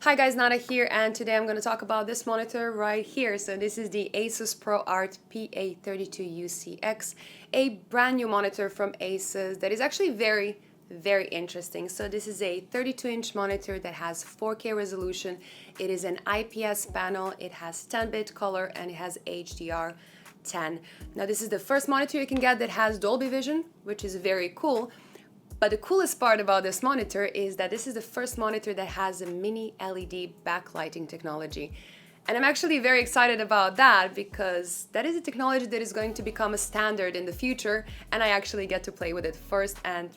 Hi guys, Nana here, and today I'm going to talk about this monitor right here. So this is the ASUS ProArt PA32UCX, a brand new monitor from ASUS that is actually very interesting. So this is a 32-inch monitor that has 4K resolution. It is an IPS panel, it has 10-bit color, and it has HDR10. Now this is the first monitor you can get that has Dolby Vision, which is very cool. But the coolest part about this monitor is that this is the first monitor that has a mini LED backlighting technology. And I'm actually very excited about that because that is a technology that is going to become a standard in the future, and I actually get to play with it first, and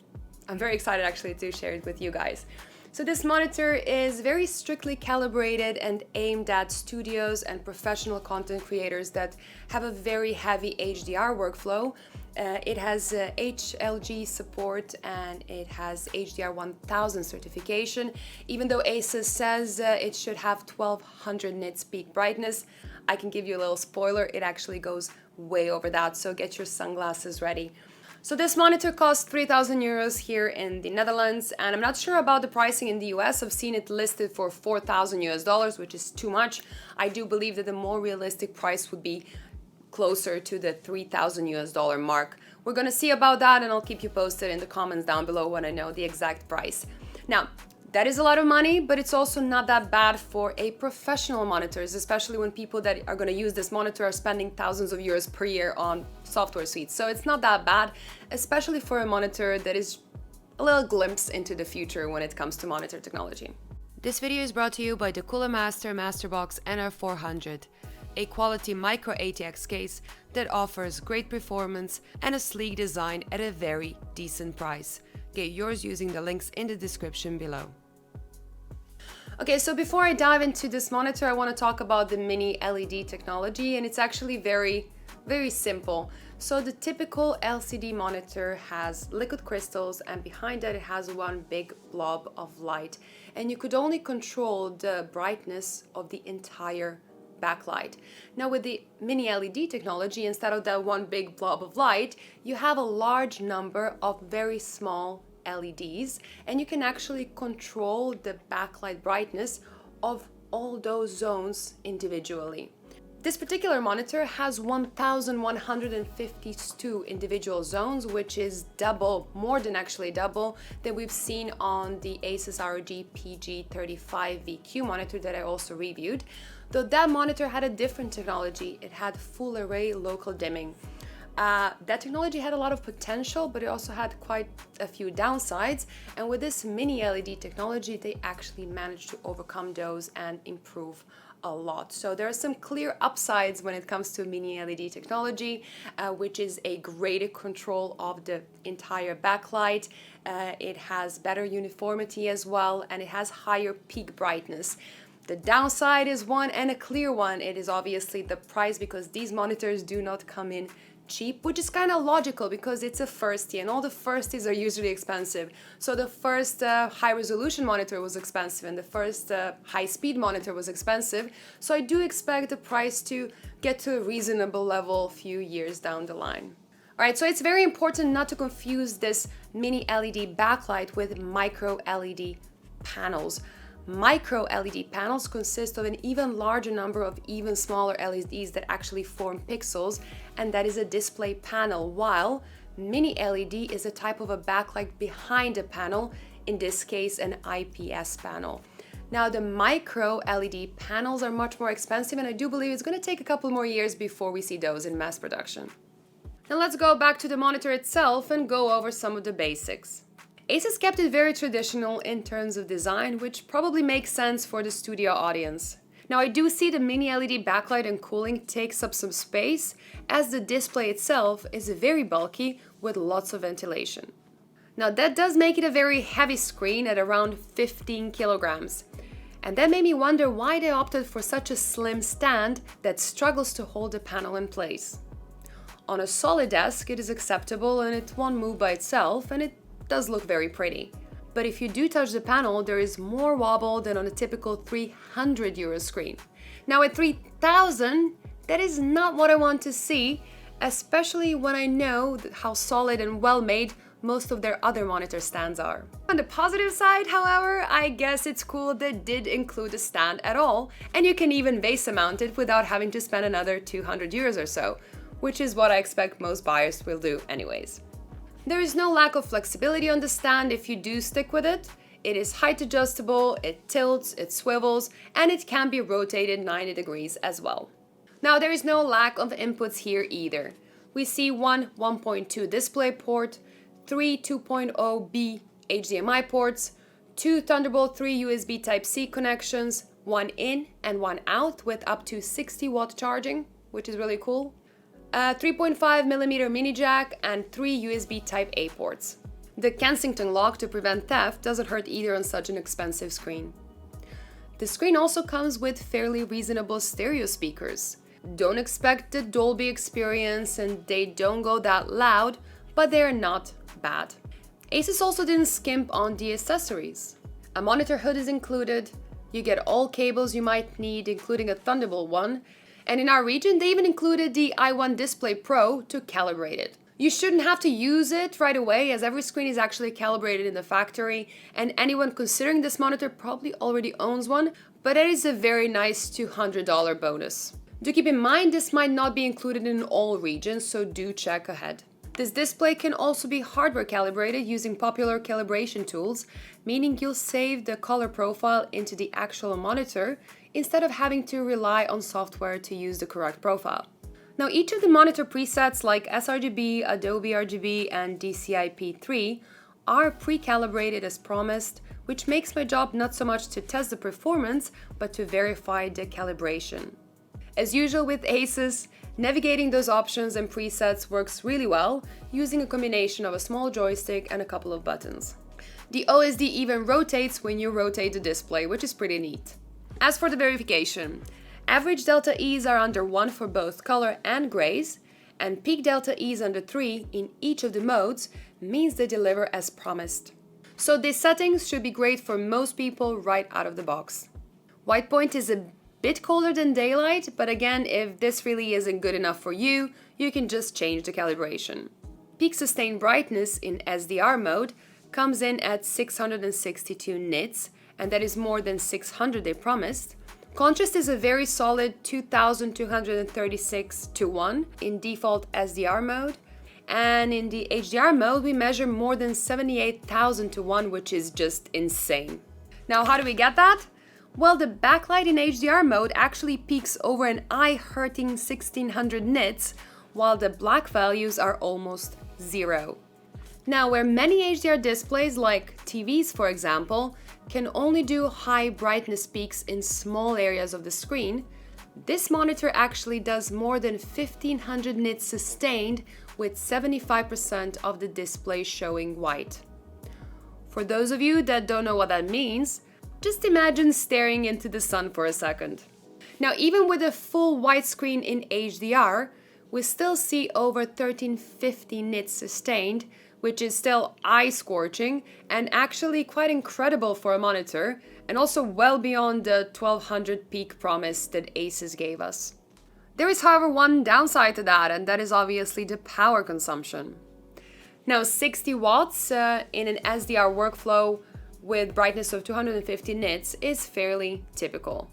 I'm very excited actually to share it with you guys. So this monitor is very strictly calibrated and aimed at studios and professional content creators that have a very heavy HDR workflow. It has HLG support and it has HDR 1000 certification. Even though ASUS says it should have 1200 nits peak brightness, I can give you a little spoiler, it actually goes way over that, so get your sunglasses ready. So this monitor costs 3,000 euros here in the Netherlands, and I'm not sure about the pricing in the US. I've seen it listed for 4,000 US dollars, which is too much. I do believe that the more realistic price would be closer to the 3,000 US dollar mark. We're gonna see about that, and I'll keep you posted in the comments down below when I know the exact price. Now, that is a lot of money, but it's also not that bad for a professional monitors, especially when people that are going to use this monitor are spending thousands of euros per year on software suites. So it's not that bad, especially for a monitor that is a little glimpse into the future when it comes to monitor technology. This video is brought to you by the Cooler Master Masterbox NR400, a quality micro ATX case that offers great performance and a sleek design at a very decent price. Get yours using the links in the description below. Okay, so before I dive into this monitor, I want to talk about the mini LED technology, and it's actually very simple. So the typical LCD monitor has liquid crystals, and behind that it has one big blob of light, and you could only control the brightness of the entire backlight. Now with the mini LED technology, instead of that one big blob of light, you have a large number of very small LEDs, and you can actually control the backlight brightness of all those zones individually. This particular monitor has 1152 individual zones, which is double, more than actually double, that we've seen on the ASUS ROG PG35VQ monitor that I also reviewed. Though that monitor had a different technology, it had full array local dimming. That technology had a lot of potential, but it also had quite a few downsides, and with this mini LED technology they actually managed to overcome those and improve a lot. So there are some clear upsides when it comes to mini LED technology, which is a greater control of the entire backlight. It has better uniformity as well, and it has higher peak brightness. The downside is one, and a clear one. It is obviously the price, because these monitors do not come in cheap, which is kind of logical because it's a firstie, and all the firsties are usually expensive. So the first high resolution monitor was expensive, and the first high speed monitor was expensive. So I do expect the price to get to a reasonable level a few years down the line. Alright, so it's very important not to confuse this mini LED backlight with micro LED panels. Micro LED panels consist of an even larger number of even smaller LEDs that actually form pixels, and that is a display panel, while mini LED is a type of a backlight behind a panel, in this case an IPS panel. Now the micro LED panels are much more expensive, and I do believe it's going to take a couple more years before we see those in mass production. Now let's go back to the monitor itself and go over some of the basics. ASUS kept it very traditional in terms of design, which probably makes sense for the studio audience. Now I do see the mini LED backlight and cooling takes up some space, as the display itself is very bulky with lots of ventilation. Now that does make it a very heavy screen at around 15 kilograms. And that made me wonder why they opted for such a slim stand that struggles to hold the panel in place. On a solid desk it is acceptable and it won't move by itself, and it does look very pretty. But if you do touch the panel, there is more wobble than on a typical 300 euro screen. Now at 3,000, that is not what I want to see, especially when I know how solid and well made most of their other monitor stands are. On the positive side, however, I guess it's cool they did include a stand at all, and you can even base mount it without having to spend another 200 euros or so, which is what I expect most buyers will do anyways. There is no lack of flexibility on the stand if you do stick with it. It is height adjustable, it tilts, it swivels, and it can be rotated 90 degrees as well. Now there is no lack of inputs here either. We see one 1.2 display port, 3 2.0B HDMI ports, 2 Thunderbolt 3 USB Type-C connections, one in and one out with up to 60 watt charging, which is really cool. A 3.5mm mini jack and 3 USB Type-A ports. The Kensington lock to prevent theft doesn't hurt either on such an expensive screen. The screen also comes with fairly reasonable stereo speakers. Don't expect the Dolby experience and they don't go that loud, but they're not bad. ASUS also didn't skimp on the accessories. A monitor hood is included, you get all cables you might need including a Thunderbolt one, and in our region they even included the i1 Display Pro to calibrate it. You shouldn't have to use it right away as every screen is actually calibrated in the factory, and anyone considering this monitor probably already owns one, but it is a very nice $200 bonus. Do keep in mind this might not be included in all regions, so do check ahead. This display can also be hardware calibrated using popular calibration tools, meaning you'll save the color profile into the actual monitor instead of having to rely on software to use the correct profile. Now each of the monitor presets like sRGB, Adobe RGB and DCI-P3 are pre-calibrated as promised, which makes my job not so much to test the performance, but to verify the calibration. As usual with ASUS, navigating those options and presets works really well using a combination of a small joystick and a couple of buttons. The OSD even rotates when you rotate the display, which is pretty neat. As for the verification, average delta E's are under 1 for both color and grays, and peak delta E's under 3 in each of the modes means they deliver as promised. So these settings should be great for most people right out of the box. White point is a bit colder than daylight, but again, if this really isn't good enough for you, you can just change the calibration. Peak sustained brightness in SDR mode comes in at 662 nits, and that is more than 600 they promised. Contrast is a very solid 2236 to 1 in default SDR mode, and in the HDR mode we measure more than 78,000 to 1, which is just insane. Now how do we get that? Well, the backlight in HDR mode actually peaks over an eye-hurting 1600 nits, while the black values are almost 0. Now, where many HDR displays, like TVs for example, can only do high brightness peaks in small areas of the screen, this monitor actually does more than 1500 nits sustained with 75% of the display showing white. For those of you that don't know what that means, just imagine staring into the sun for a second. Now, even with a full widescreen in HDR, we still see over 1350 nits sustained, which is still eye-scorching and actually quite incredible for a monitor, and also well beyond the 1200 peak promise that ASUS gave us. There is, however, one downside to that, and that is obviously the power consumption. Now, 60 watts in an SDR workflow with brightness of 250 nits is fairly typical,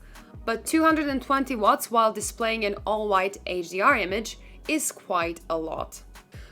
but 220 watts while displaying an all-white HDR image is quite a lot.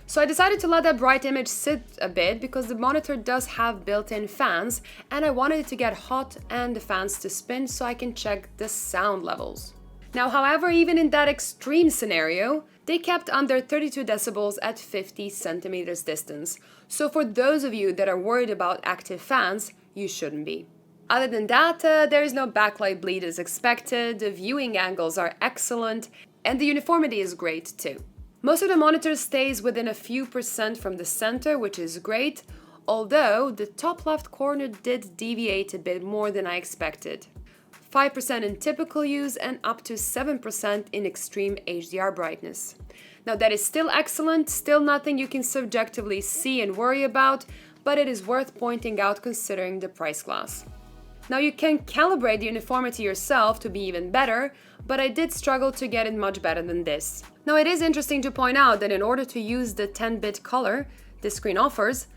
So I decided to let that bright image sit a bit because the monitor does have built-in fans and I wanted it to get hot and the fans to spin so I can check the sound levels. Now, however, even in that extreme scenario, they kept under 32 decibels at 50 centimeters distance. So for those of you that are worried about active fans, you shouldn't be. Other than that, there is no backlight bleed as expected, the viewing angles are excellent, and the uniformity is great too. Most of the monitor stays within a few percent from the center, which is great, although the top left corner did deviate a bit more than I expected. 5% in typical use and up to 7% in extreme HDR brightness. Now that is still excellent, still nothing you can subjectively see and worry about, but it is worth pointing out considering the price class. Now you can calibrate the uniformity yourself to be even better, but I did struggle to get it much better than this. Now it is interesting to point out that in order to use the 10-bit color this screen offers,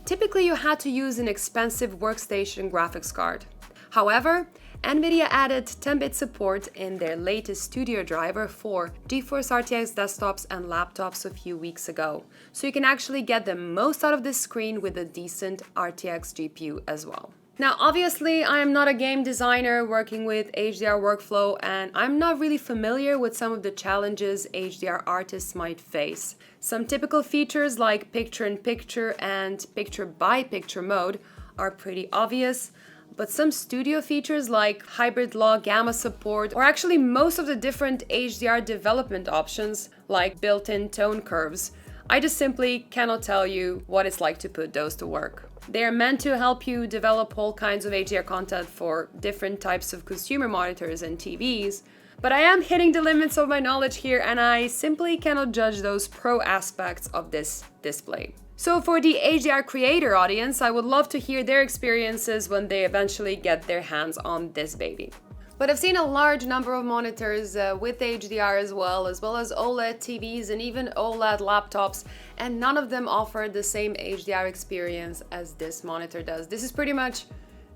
typically you had to use an expensive workstation graphics card. However, NVIDIA added 10-bit support in their latest studio driver for GeForce RTX desktops and laptops a few weeks ago, so you can actually get the most out of this screen with a decent RTX GPU as well. Now, obviously, I am not a game designer working with HDR workflow, and I'm not really familiar with some of the challenges HDR artists might face. Some typical features like picture-in-picture and picture-by-picture mode are pretty obvious, but some studio features like hybrid log gamma support, or actually most of the different HDR development options like built-in tone curves, I just simply cannot tell you what it's like to put those to work. They are meant to help you develop all kinds of HDR content for different types of consumer monitors and TVs, but I am hitting the limits of my knowledge here and I simply cannot judge those pro aspects of this display. So for the HDR creator audience, I would love to hear their experiences when they eventually get their hands on this baby. But I've seen a large number of monitors with HDR as well as OLED TVs and even OLED laptops, and none of them offer the same HDR experience as this monitor does. This is pretty much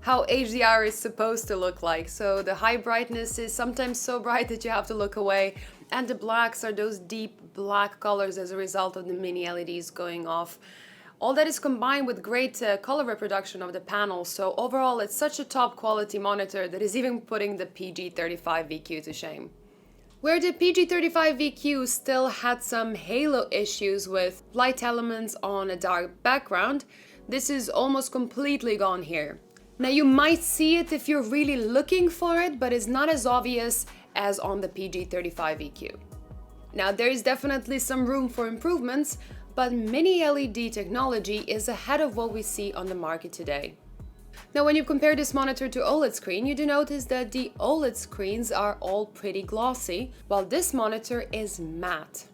how HDR is supposed to look like. So the high brightness is sometimes so bright that you have to look away, and the blacks are those deep black colors as a result of the mini LEDs going off. All that is combined with great color reproduction of the panel, so overall it's such a top quality monitor that is even putting the PG35 VQ to shame. Where the PG35 VQ still had some halo issues with light elements on a dark background, this is almost completely gone here. Now you might see it if you're really looking for it, but it's not as obvious as on the PG35 VQ. Now there is definitely some room for improvements, but mini LED technology is ahead of what we see on the market today. Now when you compare this monitor to OLED screen, you do notice that the OLED screens are all pretty glossy, while this monitor is matte.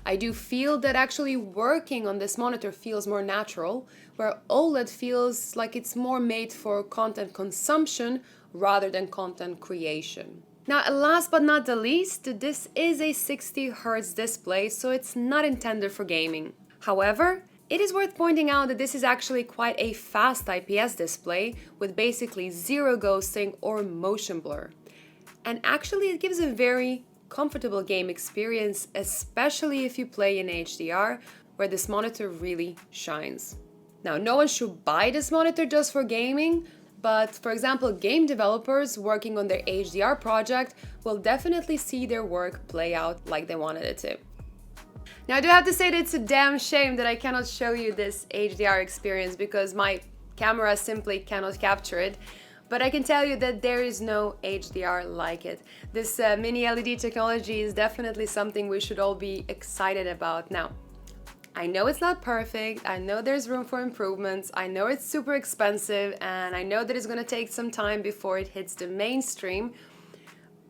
I do feel that actually working on this monitor feels more natural, where OLED feels like it's more made for content consumption rather than content creation. Now, last but not the least, this is a 60 Hz display, so it's not intended for gaming. However, it is worth pointing out that this is actually quite a fast IPS display with basically zero ghosting or motion blur. And actually it gives a very comfortable game experience, especially if you play in HDR, where this monitor really shines. Now, no one should buy this monitor just for gaming, but for example, game developers working on their HDR project will definitely see their work play out like they wanted it to. Now, I do have to say that it's a damn shame that I cannot show you this HDR experience because my camera simply cannot capture it. But I can tell you that there is no HDR like it. This mini LED technology is definitely something we should all be excited about. Now, I know it's not perfect, I know there's room for improvements, I know it's super expensive, and I know that it's gonna take some time before it hits the mainstream,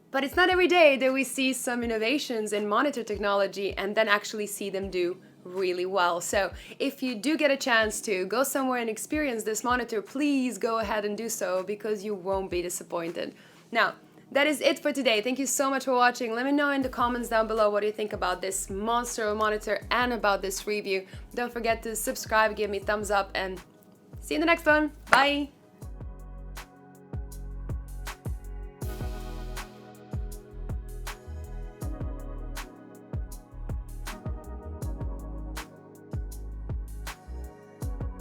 but it's not every day that we see some innovations in monitor technology and then actually see them do really well. So if you do get a chance to go somewhere and experience this monitor, please go ahead and do so because you won't be disappointed. Now, that is it for today. Thank you so much for watching. Let me know in the comments down below what you think about this monster of a monitor and about this review. Don't forget to subscribe, give me a thumbs up, and see you in the next one. Bye!